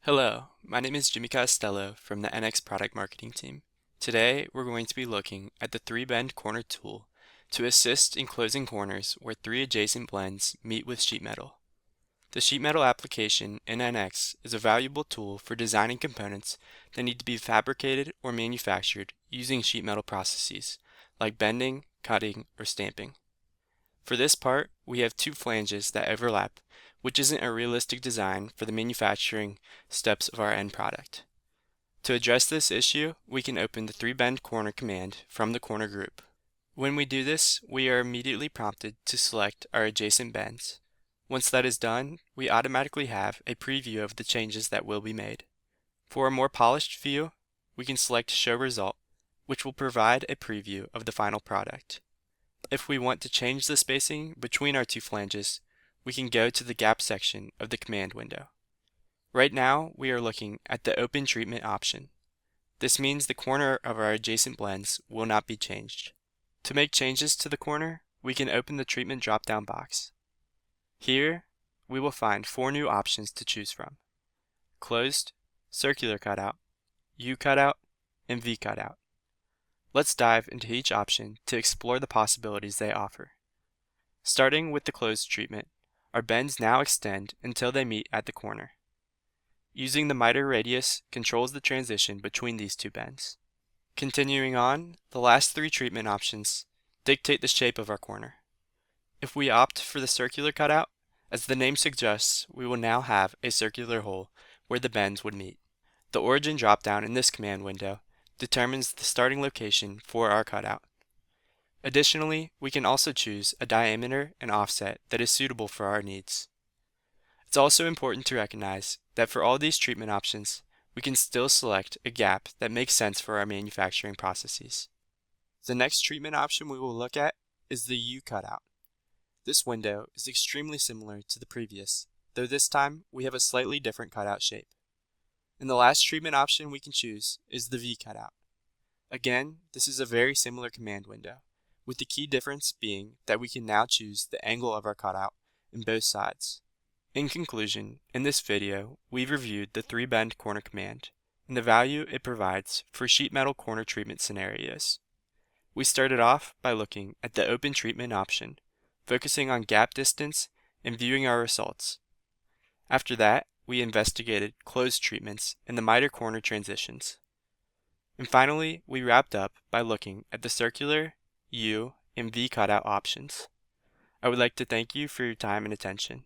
Hello, my name is Jimmy Costello from the NX Product Marketing team. Today, we're going to be looking at the 3-bend corner tool to assist in closing corners where 3 adjacent blends meet with sheet metal. The sheet metal application in NX is a valuable tool for designing components that need to be fabricated or manufactured using sheet metal processes like bending, cutting, or stamping. For this part, we have 2 flanges that overlap, which isn't a realistic design for the manufacturing steps of our end product. To address this issue, we can open the 3-bend corner command from the corner group. When we do this, we are immediately prompted to select our adjacent bends. Once that is done, we automatically have a preview of the changes that will be made. For a more polished view, we can select Show Result, which will provide a preview of the final product. If we want to change the spacing between our 2 flanges, we can go to the Gap section of the command window. Right now, we are looking at the Open Treatment option. This means the corner of our adjacent blends will not be changed. To make changes to the corner, we can open the Treatment drop-down box. Here, we will find 4 new options to choose from: Closed, Circular Cutout, U Cutout, and V Cutout. Let's dive into each option to explore the possibilities they offer. Starting with the closed treatment, our bends now extend until they meet at the corner. Using the miter radius controls the transition between these 2 bends. Continuing on, the last 3 treatment options dictate the shape of our corner. If we opt for the circular cutout, as the name suggests, we will now have a circular hole where the bends would meet. The origin dropdown in this command window determines the starting location for our cutout. Additionally, we can also choose a diameter and offset that is suitable for our needs. It's also important to recognize that for all these treatment options, we can still select a gap that makes sense for our manufacturing processes. The next treatment option we will look at is the U cutout. This window is extremely similar to the previous, though this time we have a slightly different cutout shape. And the last treatment option we can choose is the V cutout. Again, this is a very similar command window, with the key difference being that we can now choose the angle of our cutout in both sides. In conclusion, in this video, we've reviewed the 3-bend corner command and the value it provides for sheet metal corner treatment scenarios. We started off by looking at the open treatment option, focusing on gap distance and viewing our results. After that, we investigated closed treatments and the miter corner transitions. And finally, we wrapped up by looking at the circular, U, and V cutout options. I would like to thank you for your time and attention.